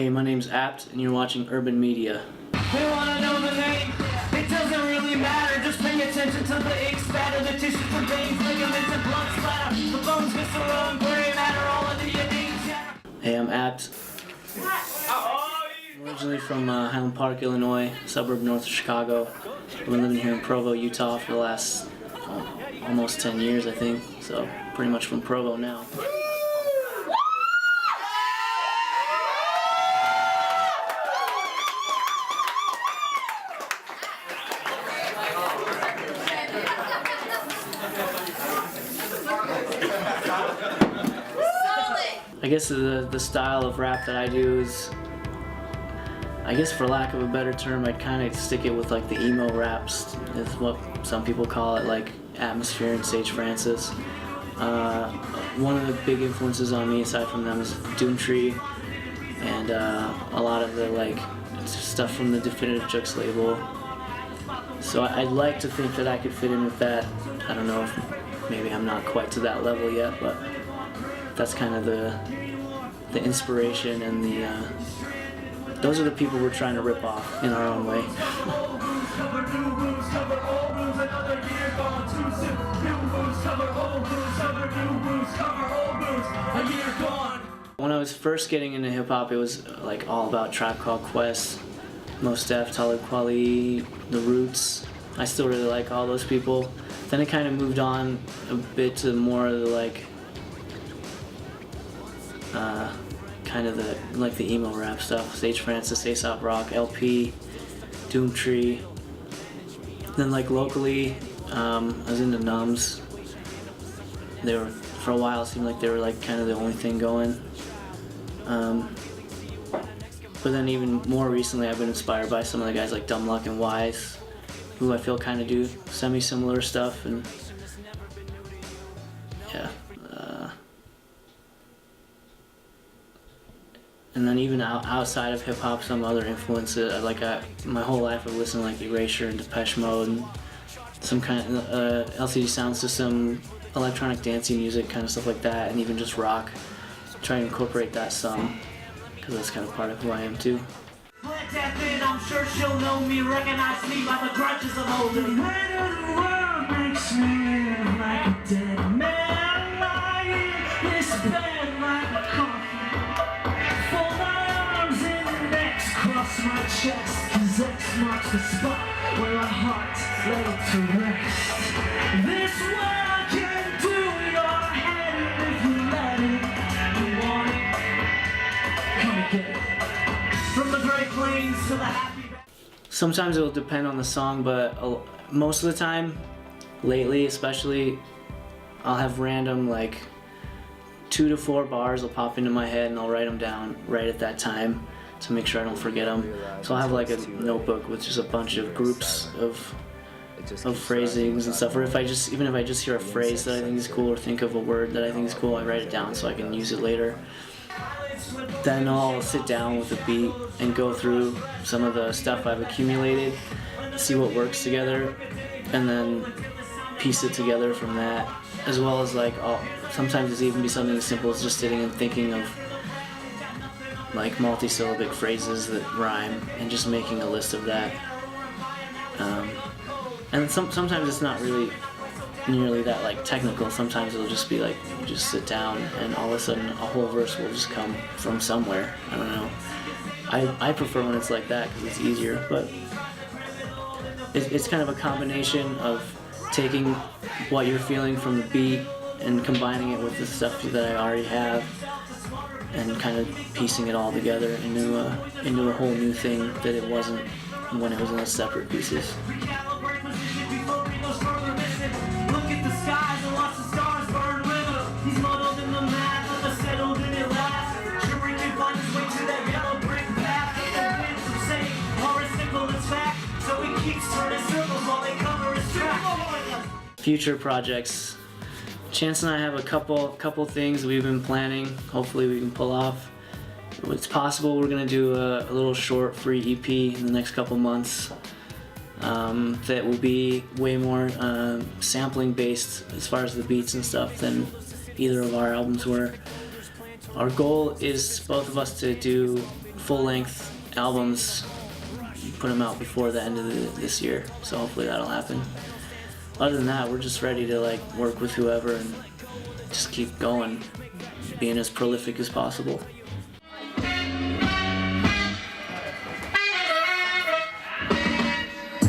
Hey, my name's Apt, and you're watching Urban Media. They wanna know the name, it doesn't really matter. Just pay attention to the ink spatter, the tissues, the veins, ligaments, and blood splatter. The bones, visceral, and gray matter, all of the innate chatter. Hey, I'm Apt. I'm originally from Highland Park, Illinois, suburb north of Chicago. I've been living here in Provo, Utah for the last almost 10 years, I think. So pretty much from Provo now. I guess the style of rap that I do is, I guess for lack of a better term, I'd kind of stick it with like the emo raps, is what some people call it, like Atmosphere and Sage Francis. One of the big influences on me, aside from them, is Doomtree and a lot of the like stuff from the Definitive Jux label. So I'd like to think that I could fit in with that. I don't know if maybe I'm not quite to that level yet, but that's kind of the inspiration and those are the people we're trying to rip off in our own way. When I was first getting into hip hop, it was like all about Tribe Called Quest, Mos Def, Talib Kweli, The Roots. I still really like all those people. Then it kind of moved on a bit to more of the like kind of the emo rap stuff. Sage Francis, Aesop Rock, LP, Doomtree. Then like locally, I was into Numbs. They were, for a while, it seemed like they were like kind of the only thing going. But then even more recently, I've been inspired by some of the guys like Dumb Luck and Wise, who I feel kind of do semi-similar stuff, and yeah. And then even outside of hip hop, some other influences. My whole life I've listened to like Erasure and Depeche Mode and some kind of LCD Sound System, electronic dancing music, kind of stuff like that, and even just rock. Try and incorporate that some, because that's kind of part of who I am too. I'm sure she'll know me, recognize me by the grudges of holding. The weight of the world makes me live like a dead man lying. This bed like a coffin. Fold my arms in the next, cross my chest, 'cause X marks the spot where our hearts lay to rest. This world can do your head if you let it. You want it? Come and get it. From the Great Plains to the happy. Sometimes it will depend on the song, but most of the time, lately especially, I'll have random like 2 to 4 bars will pop into my head and I'll write them down right at that time to make sure I don't forget them. So I'll have like a notebook with just a bunch of groups of phrasings and stuff. Or even if I just hear a phrase that I think is cool or think of a word that I think is cool, I write it down so I can use it later. Then I'll sit down with a beat and go through some of the stuff I've accumulated, see what works together, and then piece it together from that. As well as like, sometimes it's even be something as simple as just sitting and thinking of like multi-syllabic phrases that rhyme and just making a list of that. And sometimes it's not really nearly that like technical. Sometimes it'll just be like you just sit down and all of a sudden a whole verse will just come from somewhere. I don't know. I prefer when it's like that because it's easier, but it's kind of a combination of taking what you're feeling from the beat and combining it with the stuff that I already have and kind of piecing it all together into a whole new thing that it wasn't when it was in the separate pieces. Future projects. Chance and I have a couple things we've been planning. Hopefully we can pull off. It's possible we're gonna do a little short free EP in the next couple months that will be way more sampling based as far as the beats and stuff than either of our albums were. Our goal is both of us to do full-length albums, put them out before the end of this year. So hopefully that'll happen. Other than that, we're just ready to like work with whoever and just keep going, being as prolific as possible.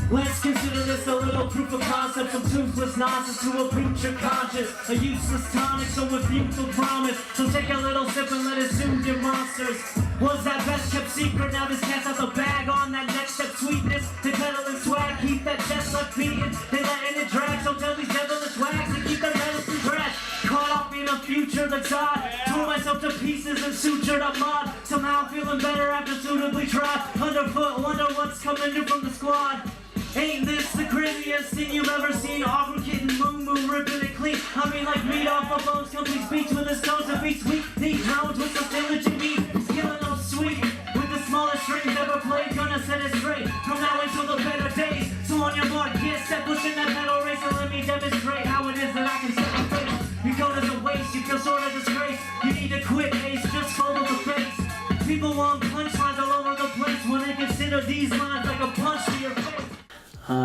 Let's consider this a little proof of concept from toothless nonsense to a preacher conscious. A useless tonic, so refute the promise. So take a little sip and let it soothe your monsters. Was that best kept secret? Now this cat's out the bag on that next step sweetness. They pedal and swag, keep that chest left beating. They letting it drag, so tell these devilish wags to keep their medicine trash. Caught up in a future that's odd. Tore myself to pieces and sutured up mud. Somehow feeling better after suitably tried. Underfoot, wonder what's coming new from the squad. Ain't this the craziest thing you've ever seen? Awkward kitten, moo ripping it clean. I mean like meat off of bones, complete speech with his toes to be sweet. These drones with some diligent beat, skilling those sweet. With the smallest strings ever played, gonna set it straight. From now until the better days. So on your mark, get set, pushing that pedal race. And let me demonstrate how it is that I can set my face. Your code is a waste, you feel sort of disgraced. You need to quit, ace, just follow the face. People want punchlines all over the place when they consider these lines like a punch to your face.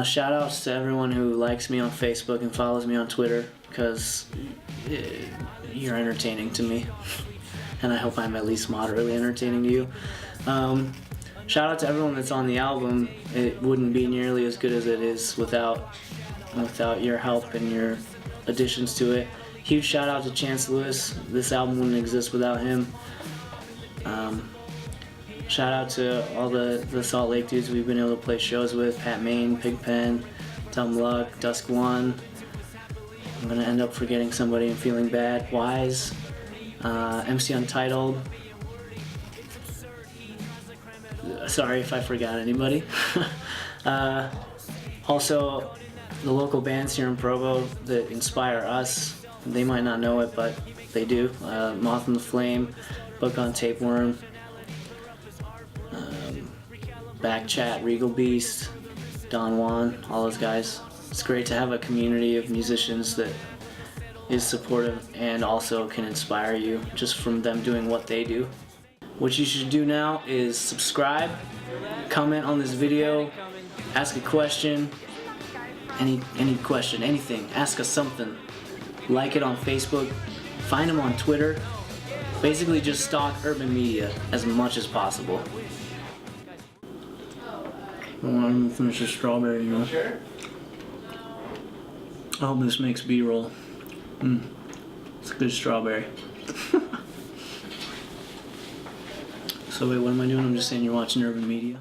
Shout outs to everyone who likes me on Facebook and follows me on Twitter, because you're entertaining to me, and I hope I'm at least moderately entertaining to you. Shout out to everyone that's on the album. It wouldn't be nearly as good as it is without your help and your additions to it. Huge shout out to Chance Lewis. This album wouldn't exist without him. Shout out to all the Salt Lake dudes we've been able to play shows with: Pat Main, Pigpen, Dumb Luck, Dusk One. I'm gonna end up forgetting somebody and feeling bad. Wise, MC Untitled. Sorry if I forgot anybody. Also, the local bands here in Provo that inspire us. They might not know it, but they do. Moth and the Flame, Book on Tapeworm, Backchat, Regal Beast, Don Juan, all those guys. It's great to have a community of musicians that is supportive and also can inspire you just from them doing what they do. What you should do now is subscribe, comment on this video, ask a question, any question, anything, ask us something. Like it on Facebook, find them on Twitter. Basically just stalk urban media as much as possible. I'm gonna finish the strawberry, you know. Sure. I hope this makes B-roll. It's a good strawberry. So wait, what am I doing? I'm just saying you're watching urban media.